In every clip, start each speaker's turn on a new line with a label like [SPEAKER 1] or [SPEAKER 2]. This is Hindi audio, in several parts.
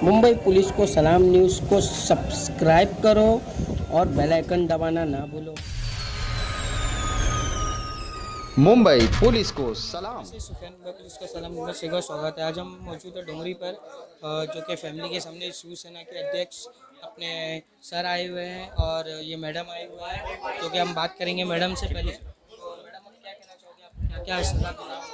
[SPEAKER 1] मुंबई पुलिस को सलाम न्यूज़ को सब्सक्राइब करो और बेल आइकन दबाना ना भूलो।
[SPEAKER 2] मुंबई पुलिस को सलाम।
[SPEAKER 1] मुंबई पुलिस को सलाम में से स्वागत है। आज हम मौजूद है डोंगरी पर, जो कि फैमिली के सामने शिवसेना के अध्यक्ष अपने सर आए हुए हैं और ये मैडम आए हुए हैं, जो कि हम बात करेंगे मैडम से। पहले तो मैडम, आप क्या कहना चाहोगे? आप क्या क्या सजा देना चाहोगे?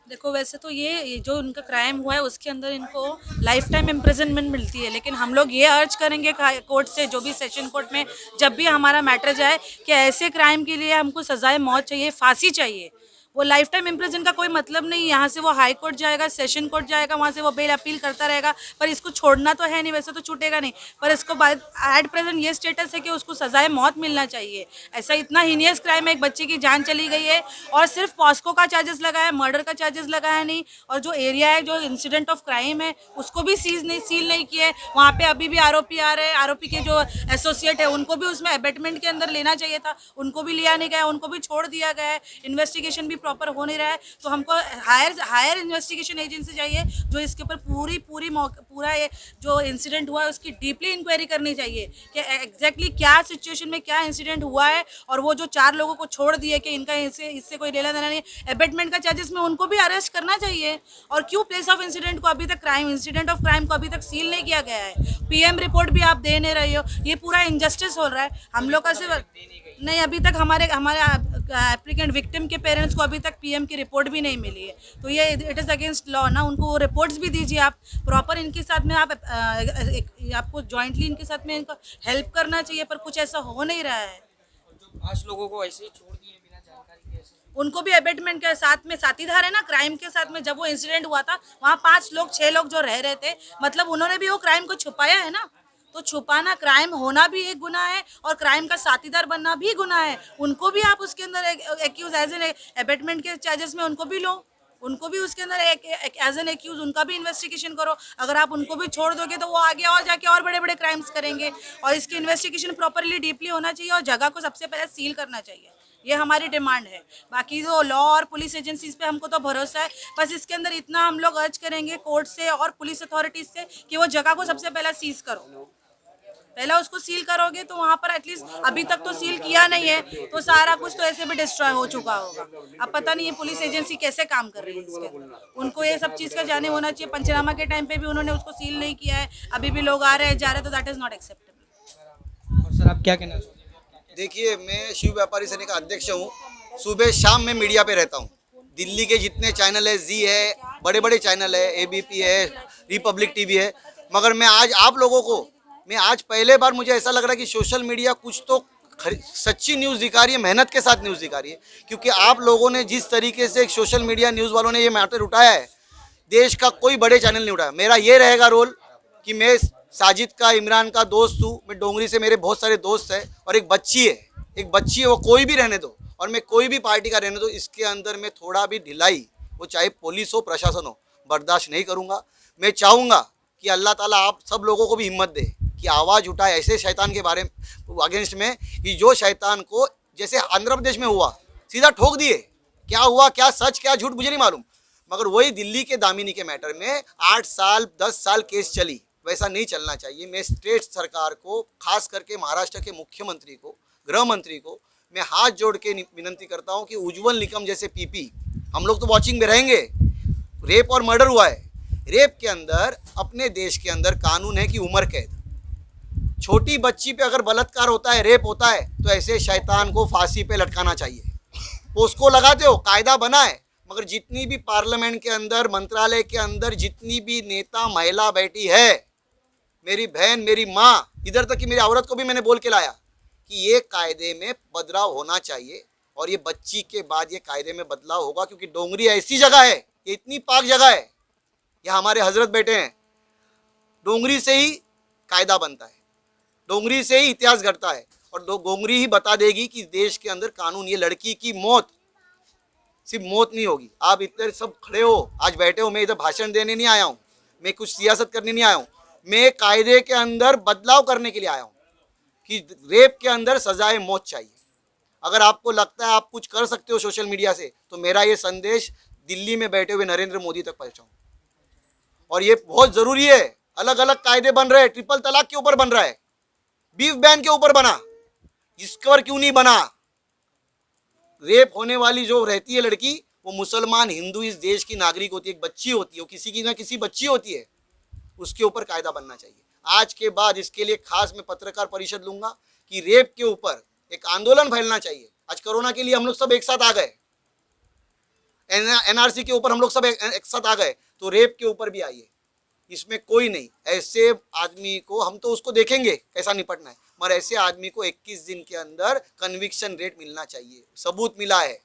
[SPEAKER 3] देखो, वैसे तो ये जो उनका क्राइम हुआ है उसके अंदर इनको लाइफ टाइम इम्प्रिजनमेंट मिलती है, लेकिन हम लोग ये अर्ज करेंगे कोर्ट से, जो भी सेशन कोर्ट में जब भी हमारा मैटर जाए, कि ऐसे क्राइम के लिए हमको सजाए मौत चाहिए, फांसी चाहिए। वो लाइफ टाइम इम्प्रिजन का कोई मतलब नहीं। यहाँ से वो हाई कोर्ट जाएगा, सेशन कोर्ट जाएगा, वहाँ से वो बेल अपील करता रहेगा, पर इसको छोड़ना तो है नहीं, वैसे तो छूटेगा नहीं, पर इसको एट प्रेजेंट ये स्टेटस है कि उसको सजाए मौत मिलना चाहिए। ऐसा इतना हीनियस क्राइम है, एक बच्चे की जान चली गई है और सिर्फ पॉस्को का चार्जेस लगा है, मर्डर का चार्जेस लगा है नहीं, और जो एरिया है, जो इंसिडेंट ऑफ क्राइम है, उसको भी सील नहीं किए। वहाँ पे अभी भी आरोपी आ रहे हैं, आरोपी के जो एसोसिएट है उनको भी उसमें अबेटमेंट के अंदर लेना चाहिए था, उनको भी लिया नहीं गया, उनको भी छोड़ दिया गया है। इन्वेस्टिगेशन भी प्रॉपर हो नहीं रहा है, तो हमको हायर इन्वेस्टिगेशन एजेंसी चाहिए, जो इसके ऊपर पूरा ये जो इंसिडेंट हुआ है उसकी डीपली इंक्वायरी करनी चाहिए कि एग्जैक्टली क्या सिचुएशन में क्या इंसिडेंट हुआ है। और वो जो 4 लोगों को छोड़ दिए कि इनका इससे कोई लेना देना नहीं, अबेटमेंट का चार्जेस में उनको भी अरेस्ट करना चाहिए। और क्यों प्लेस ऑफ इंसिडेंट को अभी तक इंसिडेंट ऑफ क्राइम को अभी तक सील नहीं किया गया है? पीएम रिपोर्ट भी आप दे नहीं रही हो, ये पूरा इनजस्टिस हो रहा है। हम लोग का सिर्फ नहीं, अभी तक हमारे एप्लीकेंट विक्टिम के पेरेंट्स को अभी तक पीएम की रिपोर्ट भी नहीं मिली है, तो ये इट इज़ अगेंस्ट लॉ ना। उनको रिपोर्ट्स भी दीजिए आप प्रॉपर, इनके साथ में आप आपको जॉइंटली इनके साथ में इनको हेल्प करना चाहिए, पर कुछ ऐसा हो नहीं रहा है।
[SPEAKER 1] जो 5 लोगों को ऐसे ही छोड़ दिए बिना जानकारी के, ऐसे
[SPEAKER 3] उनको भी अबेटमेंट के साथ में साथीदार है ना क्राइम के साथ में। जब वो इंसिडेंट हुआ था वहाँ 5 लोग 6 लोग जो रह रहे थे, मतलब उन्होंने भी वो क्राइम को छुपाया है ना। तो छुपाना, क्राइम होना भी एक गुनाह है और क्राइम का साथीदार बनना भी गुनाह है। उनको भी आप उसके अंदर एक्यूज एज एन अबेटमेंट के चार्जेस में उनको भी लो, उनको भी उसके अंदर एज एन एक्यूज उनका भी इन्वेस्टिगेशन करो। अगर आप उनको भी छोड़ दोगे तो वो आगे और जाके और बड़े बड़े क्राइम्स करेंगे। और इसकी इन्वेस्टिगेशन प्रॉपरली डीपली होना चाहिए और जगह को सबसे पहले सील करना चाहिए। ये हमारी डिमांड है। बाकी तो लॉ और पुलिस एजेंसीज पे हमको तो भरोसा है, बस इसके अंदर इतना हम लोग अर्ज करेंगे कोर्ट से और पुलिस अथॉरिटीज से कि वो जगह को सबसे पहले सीज करो। पहला उसको सील करोगे तो वहाँ पर एटलीस्ट, अभी तक तो सील किया नहीं है तो सारा कुछ तो ऐसे भी डिस्ट्रॉय हो चुका होगा। अब पता नहीं है पुलिस एजेंसी कैसे काम कर रही है इसके अंदर, उनको ये सब चीज़ का जाने होना चाहिए। पंचनामा के टाइम पे भी उन्होंने उसको सील नहीं किया है, अभी भी लोग आ रहे हैं जा रहे हैं, तो दैट इज़ नॉट एक्सेप्टेबल।
[SPEAKER 1] और सर, आप क्या कहना चाहोगे?
[SPEAKER 4] देखिए, मैं शिव व्यापारी सेना का अध्यक्ष हूँ। सुबह शाम मैं मीडिया पे रहता हूँ। दिल्ली के जितने चैनल है, जी है, बड़े बड़े चैनल है, एबीपी है, रिपब्लिक टीवी है, मगर मैं आज आप लोगों को, मैं आज पहले बार मुझे ऐसा लग रहा है कि सोशल मीडिया कुछ तो सच्ची न्यूज़ दिखा रही है, मेहनत के साथ न्यूज़ दिखा रही है। क्योंकि आप लोगों ने जिस तरीके से सोशल मीडिया न्यूज़ वालों ने ये मैटर उठाया है, देश का कोई बड़े चैनल नहीं उठाया। मेरा ये रहेगा रोल कि मैं साजिद का, इमरान का दोस्त हूँ। मैं डोंगरी से, मेरे बहुत सारे दोस्त हैं और एक बच्ची है, वो कोई भी रहने दो और मैं कोई भी पार्टी का रहने दो, इसके अंदर मैं थोड़ा भी ढिलाई, वो चाहे पुलिस हो, प्रशासन हो, बर्दाश्त नहीं करूँगा। मैं चाहूँगा कि अल्लाह ताला आप सब लोगों को भी हिम्मत दे कि आवाज़ उठाए ऐसे शैतान के बारे में, अगेंस्ट में, कि जो शैतान को जैसे आंध्र प्रदेश में हुआ, सीधा ठोक दिए। क्या हुआ, क्या सच क्या झूठ मुझे नहीं मालूम, मगर वही दिल्ली के दामिनी के मैटर में 8 साल 10 साल केस चली, वैसा नहीं चलना चाहिए। मैं स्टेट सरकार को, खास करके महाराष्ट्र के मुख्यमंत्री को, गृह मंत्री को मैं हाथ जोड़ के विनंती करता हूं कि उज्जवल निकम जैसे पीपी, हम लोग तो वॉचिंग में रहेंगे। रेप और मर्डर हुआ है, रेप के अंदर अपने देश के अंदर कानून है कि उम्र कैद। छोटी बच्ची पे अगर बलात्कार होता है, रेप होता है, तो ऐसे शैतान को फांसी पे लटकाना चाहिए। पोस्को लगाते हो, कायदा बना है, मगर जितनी भी पार्लियामेंट के अंदर, मंत्रालय के अंदर जितनी भी नेता महिला बैठी है, मेरी बहन, मेरी माँ, इधर तक कि मेरी औरत को भी मैंने बोल के लाया कि ये कायदे में बदलाव होना चाहिए। और ये बच्ची के बाद ये कायदे में बदलाव होगा, क्योंकि डोंगरी ऐसी जगह है, ये इतनी पाक जगह है, ये हमारे हजरत बैठे हैं। डोंगरी से ही कायदा बनता है, डोंगरी से ही इतिहास घटता है, और डोंगरी ही बता देगी कि देश के अंदर कानून। ये लड़की की मौत सिर्फ मौत नहीं होगी। आप इतने सब खड़े हो, आज बैठे हो, मैं इधर भाषण देने नहीं आया हूँ, मैं कुछ सियासत करने नहीं आया हूँ, मैं कायदे के अंदर बदलाव करने के लिए आया हूँ कि रेप के अंदर सजाए मौत चाहिए। अगर आपको लगता है आप कुछ कर सकते हो सोशल मीडिया से, तो मेरा ये संदेश दिल्ली में बैठे हुए नरेंद्र मोदी तक पहुँचाऊँ। और ये बहुत ज़रूरी है, अलग अलग कायदे बन रहे हैं, ट्रिपल तलाक के ऊपर बन रहा है, बीफ बैन के ऊपर बना, इस पर क्यों नहीं बना? रेप होने वाली जो रहती है लड़की, वो मुसलमान हिंदू इस देश की नागरिक होती है, एक बच्ची होती है, वो किसी की ना किसी बच्ची होती है, उसके ऊपर कायदा बनना चाहिए। आज के बाद इसके लिए खास मैं पत्रकार परिषद लूंगा कि रेप के ऊपर एक आंदोलन फैलना चाहिए। आज कोरोना के लिए हम लोग सब एक साथ आ गए, एनआरसी के ऊपर हम लोग सब एक साथ आ गए, तो रेप के ऊपर भी आइए। इसमें कोई नहीं, ऐसे आदमी को हम तो उसको देखेंगे कैसा निपटना है, मगर ऐसे आदमी को 21 दिन के अंदर कन्विक्शन रेट मिलना चाहिए। सबूत मिला है,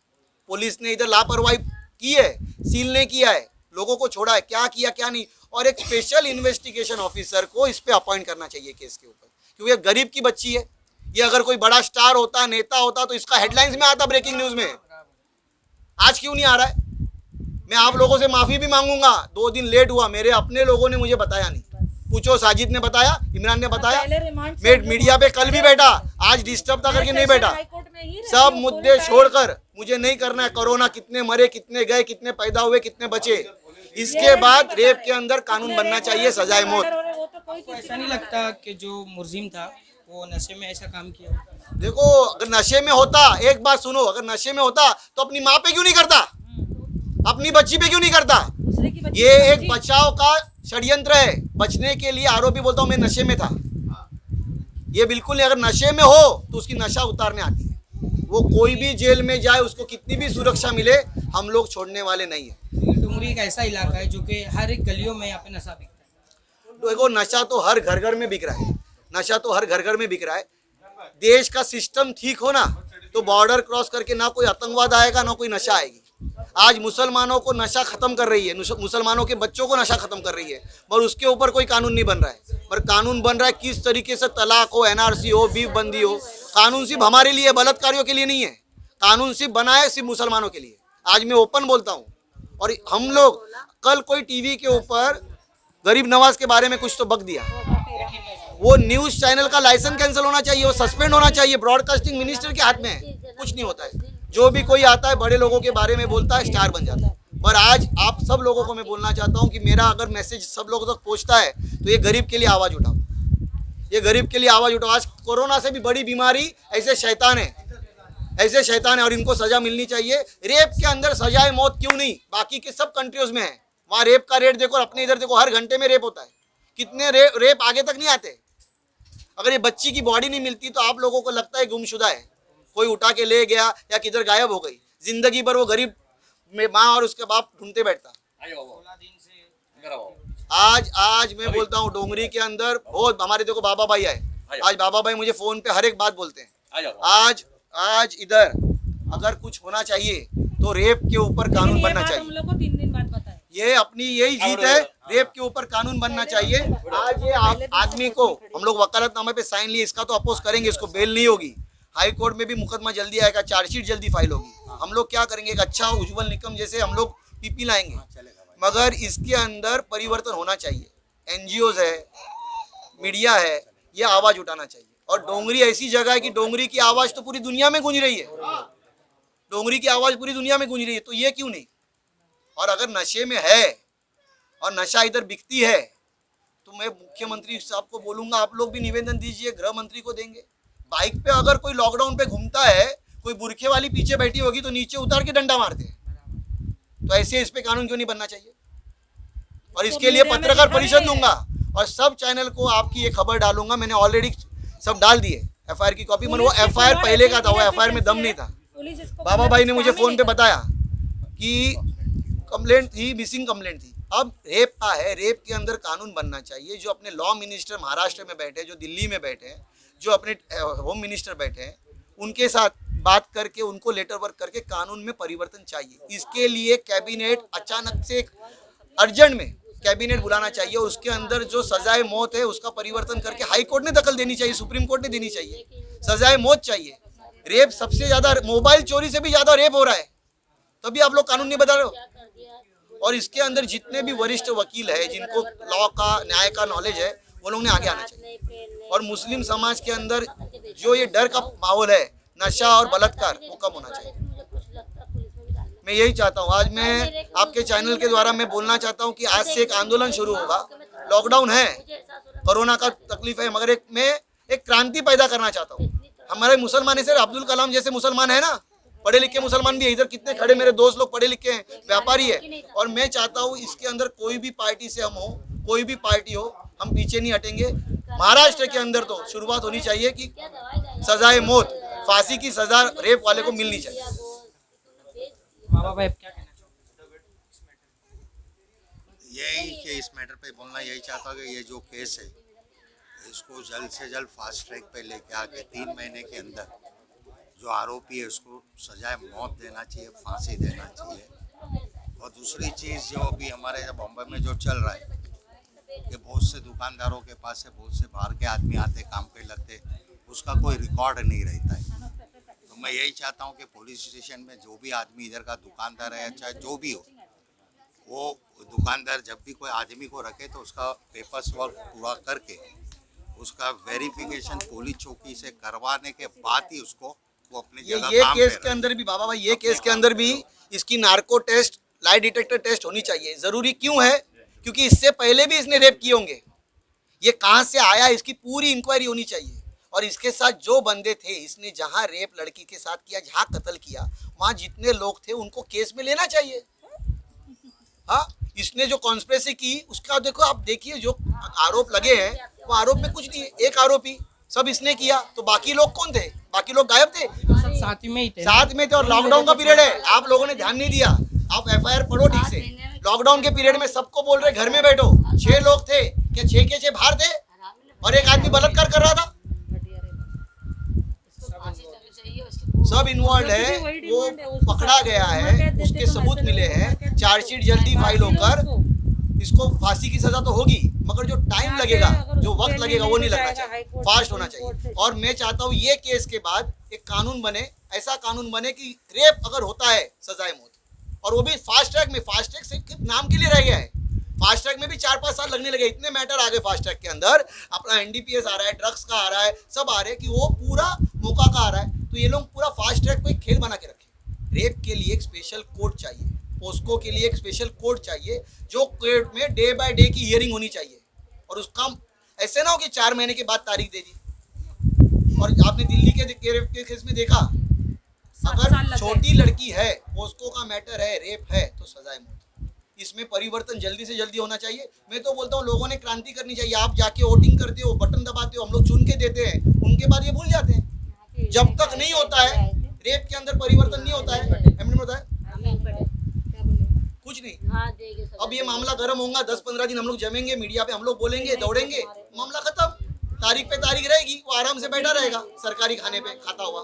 [SPEAKER 4] पुलिस ने इधर लापरवाही की है, सील नहीं किया है, लोगों को छोड़ा है, क्या किया क्या नहीं, और एक स्पेशल इन्वेस्टिगेशन ऑफिसर को इस पे अपॉइंट करना चाहिए केस के ऊपर, क्योंकि ये गरीब की बच्ची है। ये अगर कोई बड़ा स्टार होता, नेता होता, तो इसका हेडलाइंस में आता, ब्रेकिंग न्यूज में। आज क्यों नहीं आ रहा है? मैं आप लोगों से माफी भी मांगूंगा, 2 दिन लेट हुआ, मेरे अपने लोगों ने मुझे बताया नहीं। पूछो, साजिद ने बताया, इमरान ने बताया, मैं मीडिया पे कल भी बैठा, आज डिस्टर्ब था करके नहीं बैठा। सब मुद्दे छोड़कर मुझे नहीं करना है कोरोना कितने मरे, कितने गए, कितने पैदा हुए, कितने बचे। इसके बाद रेप के अंदर कानून बनना चाहिए, सजाए मौत।
[SPEAKER 1] आपको ऐसा नहीं लगता कि जो मुलजिम था वो नशे में ऐसा काम किया?
[SPEAKER 4] देखो, अगर नशे में होता, एक बात सुनो, अगर नशे में होता तो अपनी माँ पे क्यों नहीं करता, अपनी बच्ची पे क्यों नहीं करता? ये एक बचाव का षड्यंत्र है, बचने के लिए। आरोपी बोलता हूँ मैं नशे में था, ये बिल्कुल नहीं। अगर नशे में हो तो उसकी नशा उतारने आती है, वो कोई भी जेल में जाए, उसको कितनी भी सुरक्षा मिले, हम लोग छोड़ने वाले नहीं है।
[SPEAKER 1] डुमरी एक ऐसा इलाका है जो कि हर एक गलियों में यहाँ पे नशा बिकता है।
[SPEAKER 4] देखो, नशा तो हर घर घर में बिक रहा है, नशा तो हर घर घर में बिक रहा है। देश का सिस्टम ठीक हो ना, तो बॉर्डर क्रॉस करके ना कोई आतंकवाद आएगा, ना कोई नशा आएगी। आज मुसलमानों को नशा खत्म कर रही है, मुसलमानों के बच्चों को नशा खत्म कर रही है, पर उसके ऊपर कोई कानून नहीं बन रहा है। पर कानून बन रहा है किस तरीके से, तलाक हो, एनआरसी हो, बीफ बंदी हो। कानून सिर्फ हमारे लिए, बलात्कारियों के लिए नहीं है, कानून सिर्फ बना है सिर्फ मुसलमानों के लिए। आज मैं ओपन बोलता हूँ। और हम लोग कल कोई टीवी के ऊपर गरीब नवाज के बारे में कुछ तो बक दिया, वो न्यूज चैनल का लाइसेंस कैंसिल होना चाहिए, वो सस्पेंड होना चाहिए। ब्रॉडकास्टिंग मिनिस्टर के हाथ में है, कुछ नहीं होता है। जो भी कोई आता है बड़े लोगों के बारे में बोलता है, स्टार बन जाता है। पर आज आप सब लोगों को मैं बोलना चाहता हूं कि मेरा अगर मैसेज सब लोगों तक पहुंचता है तो ये गरीब के लिए आवाज़ उठाओ, ये गरीब के लिए आवाज़ उठाओ। आज कोरोना से भी बड़ी बीमारी ऐसे शैतान है, ऐसे शैतान है, और इनको सजा मिलनी चाहिए। रेप के अंदर सजाए मौत क्यों नहीं? बाकी के सब कंट्रीज में है, वहाँ रेप का रेट देखो, अपने इधर देखो, हर घंटे में रेप होता है। कितने रेप आगे तक नहीं आते। अगर ये बच्ची की बॉडी नहीं मिलती तो आप लोगों को लगता है गुमशुदा है, कोई उठा के ले गया या किधर गायब हो गई। जिंदगी भर वो गरीब में माँ और उसके बाप ढूंढते बैठता। आज मैं बोलता हूँ, डोंगरी के अंदर बहुत हमारे देखो बाबा भाई आए, आज बाबा भाई मुझे फोन पे हर एक बात बोलते हैं। आज इधर अगर कुछ होना चाहिए तो रेप के ऊपर कानून बनना चाहिए।
[SPEAKER 3] हम लोग को 3 दिन बाद बताए,
[SPEAKER 4] ये अपनी यही जीत है, रेप के ऊपर कानून बनना चाहिए। आज ये आदमी को हम लोग वकालतनामे पे साइन लिए, इसका तो अपोज करेंगे, इसको बेल नहीं होगी। हाई कोर्ट में भी मुकदमा जल्दी आएगा, चार्जशीट जल्दी फाइल होगी। हम लोग क्या करेंगे, एक अच्छा उज्जवल निकम जैसे हम लोग पीपी लाएंगे, मगर इसके अंदर परिवर्तन होना चाहिए। एनजीओज है, मीडिया है, ये आवाज़ उठाना चाहिए। और डोंगरी ऐसी जगह है कि डोंगरी की आवाज़ तो पूरी दुनिया में गूंज रही है, डोंगरी की आवाज़ पूरी दुनिया में गूंज रही है, तो ये क्यों नहीं? और अगर नशे में है और नशा इधर बिकती है तो मैं मुख्यमंत्री साहब को बोलूँगा, आप लोग भी निवेदन दीजिए, गृह मंत्री को देंगे। बाइक पे अगर कोई लॉकडाउन पे घूमता है, कोई बुरखे वाली पीछे बैठी होगी तो नीचे उतार के डंडा मारते हैं, तो ऐसे इस पे कानून क्यों नहीं बनना चाहिए? और इसके लिए पत्रकार परिषद लूंगा और सब चैनल को आपकी ये खबर डालूंगा। मैंने ऑलरेडी सब डाल दिए, एफआईआर की कॉपी। वो एफआईआर पहले का था, वो एफआईआर में दम नहीं था। बाबा भाई ने मुझे फोन पे बताया कि कंप्लेंट थी, मिसिंग कंप्लेंट थी। अब रेप का है, रेप के अंदर कानून बनना चाहिए। जो अपने लॉ मिनिस्टर महाराष्ट्र में बैठे, जो दिल्ली में बैठे हैं, जो अपने होम मिनिस्टर बैठे हैं, उनके साथ बात करके, उनको लेटर वर्क करके कानून में परिवर्तन चाहिए। इसके लिए कैबिनेट अचानक से अर्जेंट में कैबिनेट बुलाना चाहिए, और उसके अंदर जो सजाए मौत है उसका परिवर्तन करके हाई कोर्ट ने दखल देनी चाहिए, सुप्रीम कोर्ट ने देनी चाहिए। सजाए मौत चाहिए। रेप सबसे ज्यादा, मोबाइल चोरी से भी ज्यादा रेप हो रहा है, तभी आप लोग कानून नहीं बता रहे हो। और इसके अंदर जितने भी वरिष्ठ वकील है, जिनको लॉ का, न्याय का नॉलेज है, वो लोग ने आगे आना चाहिए। और मुस्लिम समाज के अंदर जो ये डर का माहौल है, नशा और बलात्कार, वो कम होना चाहिए। मैं यही चाहता हूँ। आज मैं आपके चैनल के द्वारा मैं बोलना चाहता हूँ कि आज से एक आंदोलन शुरू होगा लॉकडाउन है, कोरोना का तकलीफ है, मगर मैं एक क्रांति पैदा करना चाहता हूँ। हमारे मुसलमान से अब्दुल कलाम जैसे मुसलमान है ना, पढ़े लिखे मुसलमान भी है। इधर कितने खड़े मेरे दोस्त लोग पढ़े लिखे हैं, व्यापारी है। और मैं चाहता हूँ इसके अंदर कोई भी पार्टी से हम हो, कोई भी पार्टी हो, हम पीछे नहीं हटेंगे। महाराष्ट्र के अंदर तो शुरुआत होनी चाहिए कि सजाए मौत, फांसी की सजा रेप वाले को मिलनी चाहिए।
[SPEAKER 1] बाबा भाई क्या कहना चाहोगे?
[SPEAKER 5] यही कि इस मैटर पे बोलना यही चाहता हूँ कि ये जो केस है इसको जल्द से जल्द फास्ट ट्रैक पे लेके आके 3 महीने के अंदर जो आरोपी है उसको सजाए मौत देना चाहिए, फांसी देना चाहिए। और दूसरी चीज़ जो अभी हमारे बॉम्बे में जो चल रहा है कि बहुत से दुकानदारों के पास से बहुत से बाहर के आदमी आते काम पे लगते, उसका कोई रिकॉर्ड नहीं रहता है। तो मैं यही चाहता हूँ कि पुलिस स्टेशन में जो भी आदमी इधर का दुकानदार है, चाहे जो भी हो, वो दुकानदार जब भी कोई आदमी को रखे तो उसका पेपर्स वर्क पूरा करके उसका वेरिफिकेशन पुलिस चौकी से करवाने के बाद ही उसको वो अपनी जगह
[SPEAKER 4] ये
[SPEAKER 5] काम
[SPEAKER 4] केस
[SPEAKER 5] पे
[SPEAKER 4] के अंदर भी बाबा भाई, ये केस के अंदर भी इसकी narco test, lie detector test होनी चाहिए। जरूरी क्यों है? क्योंकि इससे पहले भी इसने रेप किए होंगे। ये कहाँ से आया, इसकी पूरी इंक्वायरी होनी चाहिए। और इसके साथ जो बंदे थे, इसने जहाँ रेप लड़की के साथ किया, जहाँ कत्ल किया, वहाँ जितने लोग थे उनको केस में लेना चाहिए। हाँ, इसने जो कॉन्स्पिरेसी की उसका देखो, आप देखिए जो आरोप लगे हैं वो आरोप में कुछ नहीं है। एक आरोपी, सब इसने किया, तो बाकी लोग कौन थे? बाकी लोग गायब थे,
[SPEAKER 1] सब साथ में ही थे।
[SPEAKER 4] साथ में थे। और लॉकडाउन का पीरियड है, आप लोगों ने ध्यान नहीं दिया। आप एफआईआर पढ़ो ठीक से। लॉकडाउन के पीरियड में सबको बोल रहे घर में बैठो। 6 लोग थे, क्या 6 के 6 बाहर थे? और एक आदमी बलात्कार कर रहा था। सब इन्वॉल्व है, वो पकड़ा गया है, उसके सबूत मिले हैं, चार्जशीट जल्दी फाइल होकर इसको फांसी की सजा तो होगी, मगर जो टाइम लगेगा, जो वक्त लगेगा, वो नहीं लगना चाहिए, फास्ट होना चाहिए। और मैं चाहता हूँ ये केस के बाद एक कानून बने, ऐसा कानून बने कि रेप अगर होता है सजाए मौत, और वो भी फास्ट ट्रैक में। फास्ट ट्रैक सिर्फ नाम के लिए रह गया है, फास्ट ट्रैक में भी 4-5 साल लगने लगे। इतने मैटर आ गए फास्ट ट्रैक के अंदर, अपना एनडीपीएस आ रहा है, ड्रग्स का आ रहा है, सब आ रहे हैं कि वो पूरा मौका का आ रहा है। तो ये लोग पूरा फास्ट ट्रैक को एक खेल बना के रखे। रेप के लिए एक स्पेशल कोर्ट चाहिए, पोस्को के लिए एक स्पेशल कोर्ट चाहिए, जो कोर्ट में डे बाय डे की हियरिंग होनी चाहिए। और उसका ऐसे ना हो कि 4 महीने के बाद तारीख दे दी। और आपने दिल्ली के रेप के केस में देखा, अगर छोटी लड़की है, पोस्को का मैटर है, रेप है, तो सजाए मौत। इसमें परिवर्तन जल्दी से जल्दी होना चाहिए। मैं तो बोलता हूँ लोगों ने क्रांति करनी चाहिए। आप जाके वोटिंग करते हो, बटन दबाते हो, हम लोग चुन के देते हैं, उनके बाद ये भूल जाते हैं। जब तक नहीं होता है, रेप के अंदर परिवर्तन नहीं होता है, एमएनएम होता है कुछ नहीं। अब ये मामला गर्म होगा, 10-15 दिन हम लोग जमेंगे, मीडिया पे हम लोग बोलेंगे, दौड़ेंगे, मामला खत्म। तारीख पे तारीख रहेगी, वो आराम से बैठा रहेगा सरकारी खाने पे खाता हुआ।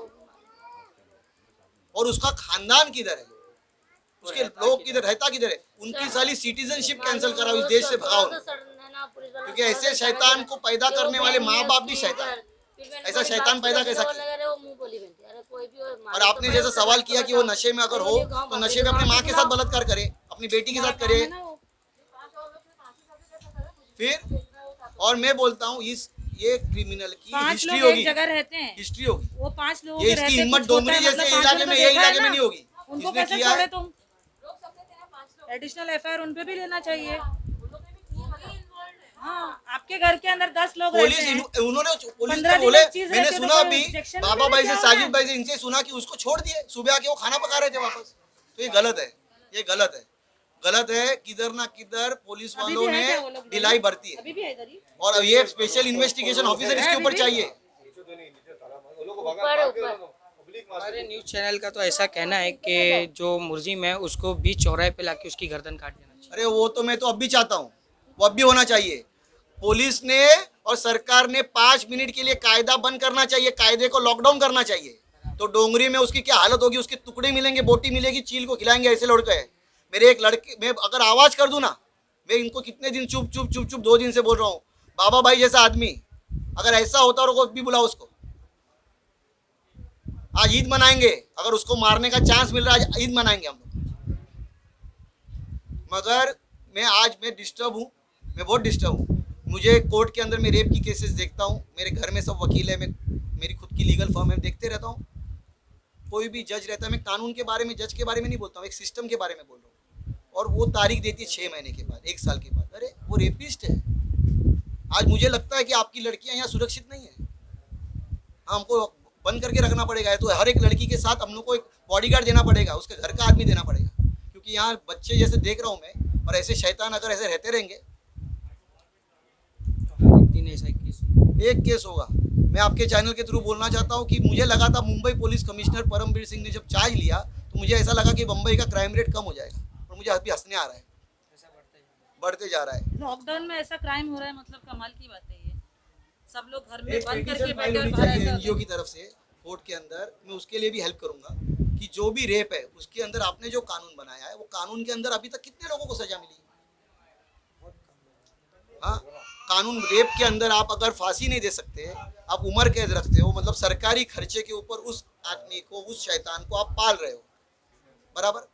[SPEAKER 4] और उसका खानदान किधर है, उसके लोग किधर, रहता किधर है? उनकी सारी सिटीजनशिप कैंसिल कराओ, इस देश से भगाओ। क्योंकि ऐसे शैतान को पैदा करने वाले माँ बाप भी शैतान। ऐसा शैतान पैदा कैसा किया? और आपने जैसा सवाल किया कि वो नशे में अगर हो तो नशे में अपने माँ के साथ बलात्कार करे, अपनी बेटी के साथ करे फिर। और मैं बोलता हूँ ये क्रिमिनल की हिस्ट्री होगी, हिस्ट्री होगी।
[SPEAKER 3] वो 5 लोग
[SPEAKER 4] ये इसकी हिम्मत डोमरी जैसे इलाके में, ये इलाके में नहीं होगी।
[SPEAKER 3] उनको
[SPEAKER 4] इसने
[SPEAKER 3] कैसे
[SPEAKER 4] किया है।
[SPEAKER 3] छोड़े तुम? एडिशनल एफआईआर उन पे भी लेना चाहिए। हाँ, आपके घर के अंदर 10 लोग
[SPEAKER 4] पुलिस
[SPEAKER 3] रहते हैं।
[SPEAKER 4] उन्होंने पुलिस
[SPEAKER 3] 15
[SPEAKER 4] ने बोले,
[SPEAKER 3] दिन चीज़
[SPEAKER 4] मैंने
[SPEAKER 3] रहती है
[SPEAKER 4] सुना
[SPEAKER 3] तो
[SPEAKER 4] अभी
[SPEAKER 3] objection
[SPEAKER 4] बाबा
[SPEAKER 3] भी
[SPEAKER 4] भाई से,
[SPEAKER 3] क्या
[SPEAKER 4] साजिद
[SPEAKER 3] है?
[SPEAKER 4] भाई से, इनसे सुना कि उसको छोड़ दिए, सुबह आके वो खाना पका रहे थे वापस। तो ये गलत है, ये गलत है, गलत है। किधर ना किधर पुलिस
[SPEAKER 3] अभी
[SPEAKER 4] वालों
[SPEAKER 3] भी है
[SPEAKER 4] ने
[SPEAKER 3] क्या वो लोग?
[SPEAKER 4] ढिलाई बरती है।
[SPEAKER 3] अभी भी है इधर ही?
[SPEAKER 4] और ये स्पेशल इन्वेस्टिगेशन ऑफिसर इसके ऊपर चाहिए।
[SPEAKER 1] हमारे न्यूज़ चैनल का तो ऐसा कहना है कि जो मुलजिम है उसको बीच चौराहे पे लाके उसकी गर्दन काट देना चाहिए।
[SPEAKER 4] अरे वो तो मैं तो अब भी चाहता हूँ, वो अब भी होना चाहिए। पुलिस ने और सरकार ने 5 मिनट के लिए कायदा बंद करना चाहिए, कायदे को लॉकडाउन करना चाहिए। तो डोंगरी में उसकी क्या हालत होगी, उसके टुकड़े मिलेंगे, बोटी मिलेगी, चील को खिलाएंगे, ऐसे लड़के हैं। मेरे एक लड़के, मैं अगर आवाज़ कर दूँ ना, मैं इनको कितने दिन चुप चुप चुप चुप 2 दिन से बोल रहा हूँ, बाबा भाई जैसा आदमी अगर ऐसा होता और भी बुलाओ उसको। आज ईद मनाएंगे, अगर उसको मारने का चांस मिल रहा है, आज ईद मनाएंगे हम लोग। मगर मैं डिस्टर्ब हूँ, मैं बहुत डिस्टर्ब हूँ। मुझे कोर्ट के अंदर मैं रेप की केसेस देखता हूँ, मेरे घर में सब वकील है, मैं मेरी खुद की लीगल फर्म है, देखते रहता हूँ। कोई भी जज रहता है, मैं कानून के बारे में, जज के बारे में नहीं बोलता हूँ, एक सिस्टम के बारे में बोल रहा हूँ। और वो तारीख देती है 6 महीने के बाद, 1 साल के बाद। अरे वो रेपिस्ट है, आज मुझे लगता है कि आपकी लड़कियां यहाँ सुरक्षित नहीं है, हमको बंद करके रखना पड़ेगा। तो हर एक लड़की के साथ हम लोग को एक बॉडीगार्ड देना पड़ेगा, उसके घर का आदमी देना पड़ेगा, क्योंकि यहाँ बच्चे जैसे देख रहा हूँ मैं, और ऐसे शैतान अगर ऐसे रहते रहेंगे
[SPEAKER 1] एक दिन ऐसा एक केस हुआ।
[SPEAKER 4] एक केस होगा। मैं आपके चैनल के थ्रू बोलना चाहता हूँ कि मुझे लगा था मुंबई पुलिस कमिश्नर परमवीर सिंह ने जब चार्ज लिया तो मुझे ऐसा लगा कि मुंबई का क्राइम रेट कम हो जाएगा, और मुझे अभी हंसने आ रहा है,
[SPEAKER 1] ऐसा
[SPEAKER 4] बढ़ते जा रहा है।
[SPEAKER 3] लॉकडाउन में ऐसा क्राइम हो रहा है, मतलब कमाल की बात है ये। सब लोग घर में
[SPEAKER 4] एक
[SPEAKER 3] बंद करके
[SPEAKER 4] पिटीशन
[SPEAKER 3] बैठे
[SPEAKER 4] फाइल
[SPEAKER 3] और
[SPEAKER 4] होनी
[SPEAKER 3] बाहर
[SPEAKER 4] चाहिए
[SPEAKER 3] ऐसा
[SPEAKER 4] एनजीओ की तरफ से कोर्ट के अंदर। मैं उसके लिए भी हेल्प करूंगा कि जो भी रेप है उसके अंदर आपने जो कानून बनाया है वो कानून के अंदर अभी तक कितने लोगों को सजा मिली? हाँ, कानून रेप के अंदर आप अगर फांसी नहीं दे सकते, आप उम्र कैद रखते हो, मतलब सरकारी खर्चे के ऊपर उस आदमी को, उस शैतान को आप पाल रहे हो, बराबर।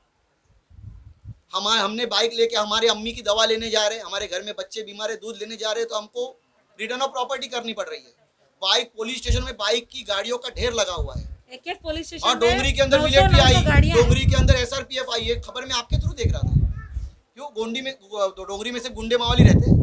[SPEAKER 4] हमने बाइक लेके हमारे अम्मी की दवा लेने जा रहे हैं, हमारे घर में बच्चे बीमार है, दूध लेने जा रहे हैं, तो हमको रिटर्न ऑफ प्रॉपर्टी करनी पड़ रही है। बाइक पुलिस स्टेशन में बाइक की गाड़ियों का ढेर लगा हुआ है।
[SPEAKER 3] एक पुलिस स्टेशन
[SPEAKER 4] और डोंगरी के अंदर मिलिट्री आई, डोंगरी के अंदर एसआरपीएफ आई, ये खबर मैं आपके थ्रू देख रहा था। क्यों डोंगरी में से गुंडे मावली रहते हैं?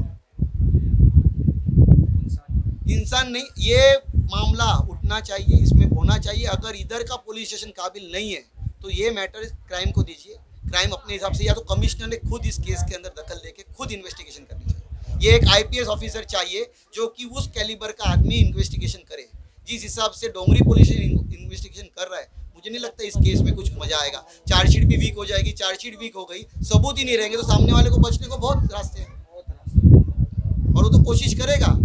[SPEAKER 4] इंसान नहीं। ये मामला उठना चाहिए, इसमें होना चाहिए। अगर इधर का पुलिस स्टेशन काबिल नहीं है तो ये मैटर क्राइम को दीजिए, क्राइम अपने हिसाब से, या तो कमिश्नर ने खुद इस केस के अंदर दखल लेके खुद इन्वेस्टिगेशन करनी चाहिए। ये एक आईपीएस ऑफिसर चाहिए जो कि उस कैलिबर का आदमी इन्वेस्टिगेशन करे। जिस हिसाब से डोंगरी पुलिस इन्वेस्टिगेशन कर रहा है, मुझे नहीं लगता इस केस में कुछ मजा आएगा। चार्जशीट भी वीक हो जाएगी, चार्जशीट वीक हो गई, सबूत ही नहीं रहेंगे तो सामने वाले को बचने को बहुत रास्ते हैं, और वो तो कोशिश करेगा।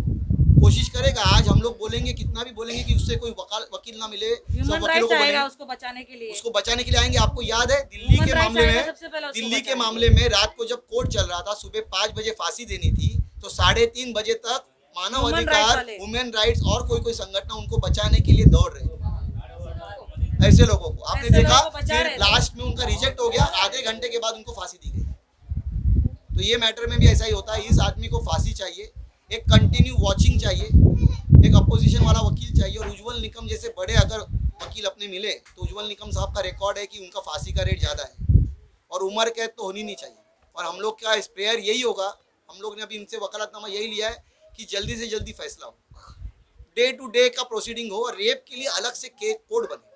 [SPEAKER 4] आज हम लोग बोलेंगे, कितना भी बोलेंगे कि उससे कोई वकील ना मिले, सब वकीलों को
[SPEAKER 3] आएगा उसको बचाने के लिए,
[SPEAKER 4] उसको बचाने के लिए आएंगे। आपको याद है दिल्ली के मामले में रात को जब कोर्ट चल रहा था, सुबह 5 बजे फांसी देनी थी, तो 3:30 बजे तक मानव अधिकार, वुमेन राइट्स और कोई संगठन उनको बचाने के लिए दौड़ रहे थे। ऐसे लोगों को आपने देखा, फिर लास्ट में उनका रिजेक्ट हो गया, आधे घंटे के बाद उनको फांसी दी गई। तो ये मैटर में भी ऐसा ही होता है। इस आदमी को फांसी चाहिए, एक कंटिन्यू वॉचिंग चाहिए, एक अपोजिशन वाला वकील चाहिए, और उज्जवल निकम जैसे बड़े अगर वकील अपने मिले तो उज्जवल निकम साहब का रिकॉर्ड है कि उनका फांसी का रेट ज़्यादा है, और उम्र कैद तो होनी नहीं चाहिए। और हम लोग का स्प्रेयर यही होगा, हम लोग ने अभी इनसे वकालतनामा यही लिया है कि जल्दी से जल्दी फैसला हो, डे टू डे का प्रोसीडिंग हो। रेप के लिए अलग से कोड बने,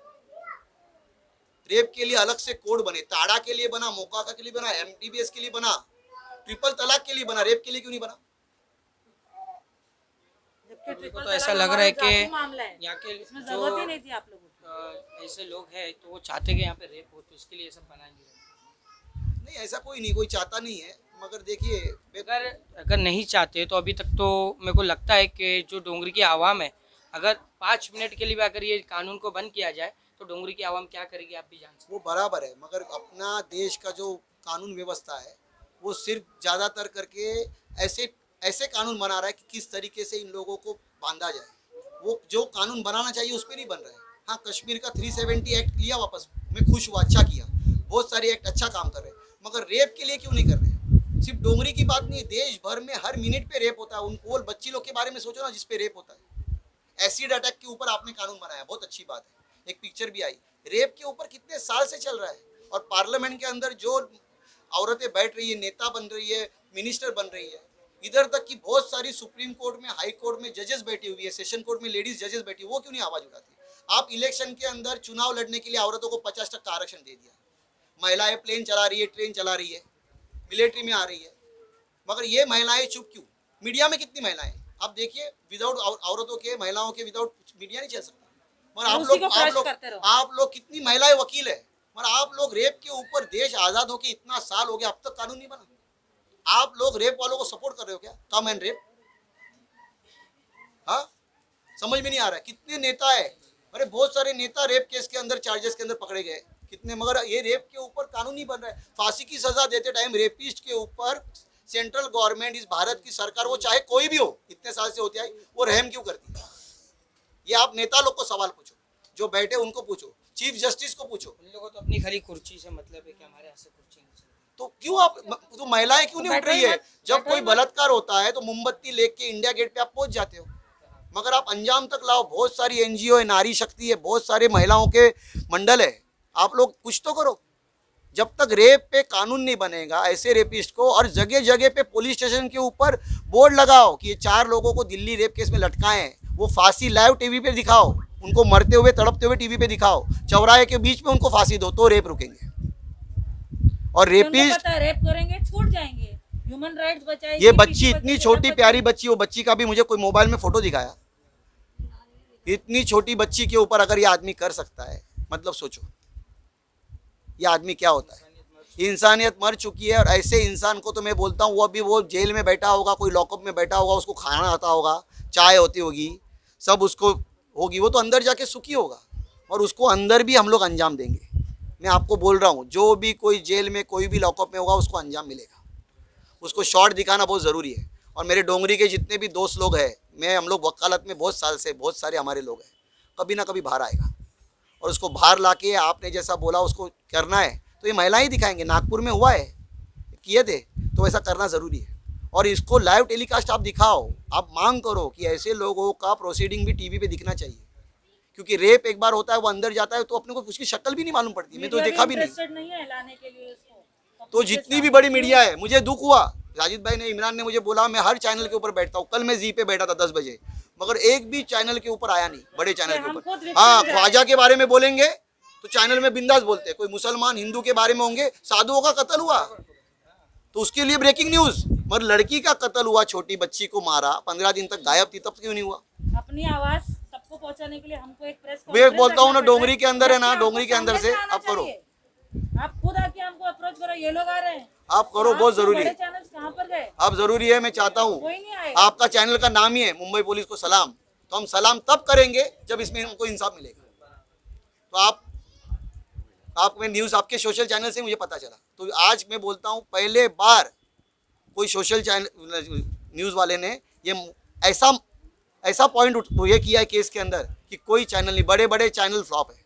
[SPEAKER 4] रेप के लिए अलग से कोड बने, ताड़ा के लिए बना, मोकाका के लिए बना, एमटीबीएस के लिए बना, ट्रिपल तलाक के लिए बना, रेप के लिए क्यों नहीं बना?
[SPEAKER 1] मेरे को तो ऐसा लग रहा है कि यहाँ के
[SPEAKER 3] जरूरत ही नहीं थी आप लोगों को।
[SPEAKER 1] ऐसे लोग हैं तो वो चाहते कि यहाँ पे रेप हो, तो इसके लिए सब बनाएंगे।
[SPEAKER 4] नहीं, ऐसा कोई नहीं, कोई चाहता नहीं है, मगर देखिए
[SPEAKER 1] अगर नहीं चाहते तो अभी तक तो मेरे को लगता है कि जो डोंगरी की आवाम है, अगर 5 मिनट के लिए भी अगर ये कानून को बंद किया जाए तो डोंगरी की आवाम क्या करेगी आप भी जान सकते।
[SPEAKER 4] वो बराबर है, मगर अपना देश का जो कानून व्यवस्था है वो सिर्फ ज़्यादातर करके ऐसे कानून बना रहा है कि किस तरीके से इन लोगों को बांधा जाए। वो जो कानून बनाना चाहिए उस पर नहीं बन रहा है। हाँ, कश्मीर का 370 एक्ट लिया वापस, मैं खुश हुआ, अच्छा किया, बहुत सारे एक्ट अच्छा काम कर रहे हैं, मगर रेप के लिए क्यों नहीं कर रहे हैं? सिर्फ डोंगरी की बात नहीं है, देश भर में हर मिनट पे रेप होता है। उन पोल बच्ची लोग के बारे में सोचो ना, जिस पे रेप होता है। एसिड अटैक के ऊपर आपने कानून बनाया, बहुत अच्छी बात है, एक पिक्चर भी आई। रेप के ऊपर कितने साल से चल रहा है, और पार्लियामेंट के अंदर जो औरतें बैठ रही है, नेता बन रही है, मिनिस्टर बन रही है, इधर तक कि बहुत सारी सुप्रीम कोर्ट में, हाई कोर्ट में जजेस बैठी हुई है, सेशन कोर्ट में लेडीज जजेस बैठी, वो क्यों नहीं आवाज उठाती? आप इलेक्शन के अंदर चुनाव लड़ने के लिए औरतों को 50% आरक्षण दे दिया, महिलाएं प्लेन चला रही है, ट्रेन चला रही है, मिलिट्री में आ रही है, मगर ये महिलाएं चुप क्यों? मीडिया में कितनी महिलाएं, आप देखिए, विदाउट औरतों के, महिलाओं के विदाउट मीडिया नहीं चल सकता। मगर आप लोग कितनी महिलाएं वकील है, मगर आप लोग रेप के ऊपर, देश आजाद होके इतना साल हो गया, अब तक कानून नहीं बना। आप लोग रेप वालों को सपोर्ट कर रहे हो क्या? कम एंड रेप, हाँ, समझ में नहीं आ रहा है। कितने नेता है, अरे बहुत सारे नेता रेप केस के अंदर, चार्जेस के अंदर पकड़े गए कितने, मगर ये रेप के ऊपर कानून नहीं बन रहा है। फांसी की सजा देते टाइम रेपिस्ट के ऊपर सेंट्रल गवर्नमेंट, इस भारत की सरकार, वो चाहे कोई भी हो, इतने साल से होती आई, वो रहम क्यों करती है? ये आप नेता लोग को सवाल पूछो, जो बैठे उनको पूछो, चीफ जस्टिस को पूछो।
[SPEAKER 1] उन लोगों तो अपनी खाली कुर्सी से मतलब है कि हमारे यहाँ से कुर्सी नहीं चलती।
[SPEAKER 4] तो क्यों आप, तो महिलाएं क्यों नहीं उठ रही है? जब कोई बलात्कार होता है तो मोमबत्ती लेके इंडिया गेट पे आप पहुंच जाते हो, मगर आप अंजाम तक लाओ। बहुत सारी एनजीओ है, नारी शक्ति है, बहुत सारे महिलाओं के मंडल है, आप लोग कुछ तो करो। जब तक रेप पे कानून नहीं बनेगा ऐसे रेपिस्ट को, और जगह जगह पे पुलिस स्टेशन के ऊपर बोर्ड लगाओ कि ये 4 लोगों को दिल्ली रेप केस में लटकाए हैं, वो फांसी लाइव टीवी पे दिखाओ, उनको मरते हुए तड़पते हुए टीवी पे दिखाओ, चौराहे के बीच में उनको फांसी दो, तो रेप रुकेंगे। और रेपिस्ट
[SPEAKER 3] रेप करेंगे छूट जाएंगे, ह्यूमन राइट्स बचाएगी।
[SPEAKER 4] ये बच्ची इतनी छोटी प्यारी बच्ची, वो बच्ची का भी मुझे कोई मोबाइल में फोटो दिखाया, इतनी छोटी बच्ची के ऊपर अगर ये आदमी कर सकता है, मतलब सोचो ये आदमी क्या होता है। इंसानियत मर चुकी है, और ऐसे इंसान को तो मैं बोलता हूँ, वो अभी वो जेल में बैठा होगा, कोई लॉकअप में बैठा होगा, उसको खाना आता होगा, चाय होती होगी, सब उसको होगी, वो तो अंदर जाके सुखी होगा, और उसको अंदर भी हम लोग अंजाम देंगे। मैं आपको बोल रहा हूँ, जो भी कोई जेल में कोई भी लॉकअप में होगा उसको अंजाम मिलेगा। उसको शॉर्ट दिखाना बहुत ज़रूरी है। और मेरे डोंगरी के जितने भी दोस्त लोग हैं, हम लोग वकालत में बहुत साल से, बहुत सारे हमारे लोग हैं, कभी ना कभी बाहर आएगा, और उसको बाहर ला के आपने जैसा बोला उसको करना है तो ये महिलाएं दिखाएंगे। नागपुर में हुआ है, किए थे, तो ऐसा करना ज़रूरी है। और इसको लाइव टेलीकास्ट आप दिखाओ, आप मांग करो कि ऐसे लोगों का प्रोसीडिंग भी टीवी पे दिखना चाहिए, क्योंकि रेप एक बार होता है, वो अंदर जाता है तो अपने को उसकी शक्ल भी नहीं मालूम पड़ती। मैं तो देखा भी नहीं
[SPEAKER 3] है लाने के लिए इसको।
[SPEAKER 4] तो जितनी भी बड़ी मीडिया है, मुझे दुख हुआ, साजिद भाई ने, इमरान ने मुझे बोला, मैं हर चैनल के ऊपर बैठता हूँ, कल मैं जी पे बैठा था 10 बजे, मगर एक भी चैनल के ऊपर आया नहीं, बड़े चैनल के ऊपर। हाँ, ख्वाजा के बारे में बोलेंगे तो चैनल में बिंदास बोलते हैं, कोई मुसलमान हिंदू के बारे में होंगे, साधुओं का कत्ल हुआ तो उसके लिए ब्रेकिंग न्यूज, मगर लड़की का कत्ल हुआ, छोटी बच्ची को मारा, 15 दिन तक गायब थी, तब क्यों नहीं हुआ?
[SPEAKER 3] अपनी आवाज सबको पहुंचाने के लिए हमको एक प्रेस
[SPEAKER 4] मैं बोलता हूँ ना, डोंगरी के अंदर है ना, डोंगरी के अंदर से आप करो,
[SPEAKER 3] आप खुद आके हमको अप्रोच करो, ये लोग आ रहे हैं,
[SPEAKER 4] आप करो, बहुत जरूरी है।
[SPEAKER 3] चैनल कहाँ पर गए?
[SPEAKER 4] आप जरूरी है, मैं चाहता हूँ,
[SPEAKER 3] कोई नहीं आएगा।
[SPEAKER 4] आपका चैनल का नाम ही है मुंबई पुलिस को सलाम, तो हम सलाम तब करेंगे जब इसमें हमको इंसाफ मिलेगा। तो आप में न्यूज़ आपके सोशल चैनल से मुझे पता चला, तो आज मैं बोलता हूँ, पहले बार कोई सोशल चैनल न्यूज़ वाले ने ये ऐसा पॉइंट ये किया है केस के अंदर कि कोई चैनल नहीं, बड़े बड़े चैनल फ्लॉप है,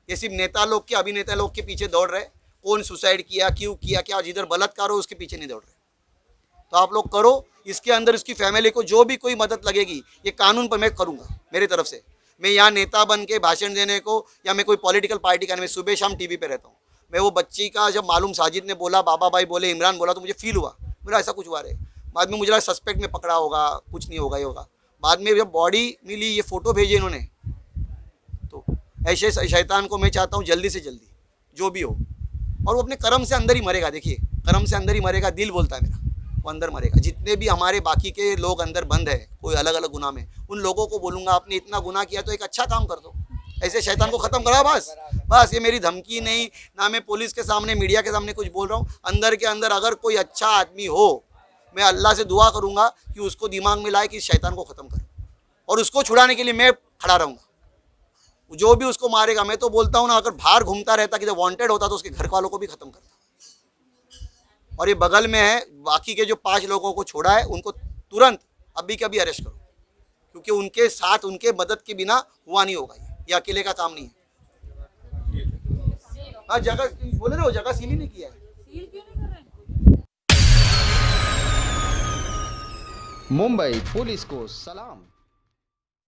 [SPEAKER 4] ये सिर्फ नेता लोग के, अभिनेता लोग के पीछे दौड़ रहे, कौन सुसाइड किया, क्यों किया, क्या जिधर बलात्कार हो उसके पीछे नहीं दौड़ रहे। तो आप लोग करो, इसके अंदर इसकी फैमिली को जो भी कोई मदद लगेगी, ये कानून पर मैं करूँगा मेरे तरफ से। मैं यहाँ नेता बन के भाषण देने को, या मैं कोई पॉलिटिकल पार्टी का, मैं सुबह शाम टीवी पे रहता हूँ। मैं वो बच्ची का जब मालूम, साजिद ने बोला, बाबा भाई बोले, इमरान बोला, तो मुझे फील हुआ, मेरा ऐसा कुछ हुआ रहे। बाद में मुझे लगा सस्पेक्ट में पकड़ा होगा, कुछ नहीं होगा, ये होगा। बाद में जब बॉडी मिली, ये फ़ोटो भेजे इन्होंने, तो ऐसे शैतान को मैं चाहता हूँ जल्दी से जल्दी जो भी हो, और वो अपने कर्म से अंदर ही मरेगा। देखिए, कर्म से अंदर ही मरेगा, दिल बोलता है मेरा, वो अंदर मरेगा। जितने भी हमारे बाकी के लोग अंदर बंद है, कोई अलग अलग गुनाह में, उन लोगों को बोलूँगा, आपने इतना गुनाह किया तो एक अच्छा काम कर दो, ऐसे शैतान को ख़त्म करा। बस ये मेरी धमकी नहीं, ना मैं पुलिस के सामने, मीडिया के सामने कुछ बोल रहा हूँ। अंदर के अंदर अगर कोई अच्छा आदमी हो, मैं अल्लाह से दुआ करूँगा कि उसको दिमाग में लाए कि इस शैतान को ख़त्म करे, और उसको छुड़ाने के लिए मैं खड़ा रहूँगा। जो भी उसको मारेगा, मैं तो बोलता हूँ ना, अगर बाहर घूमता रहता, कि जब वांटेड होता तो उसके घर वालों को भी ख़त्म करता। और ये बगल में है, बाकी के जो 5 लोगों को छोड़ा है, उनको तुरंत अभी के अभी अरेस्ट करो, क्योंकि उनके साथ, उनके मदद के बिना हुआ नहीं होगा। ये अकेले का काम नहीं है। हाँ, जगह बोले ना, वो जगह सील ही नहीं किया है।
[SPEAKER 3] सील क्यों नहीं कर रहे हैं?
[SPEAKER 2] मुंबई पुलिस को सलाम।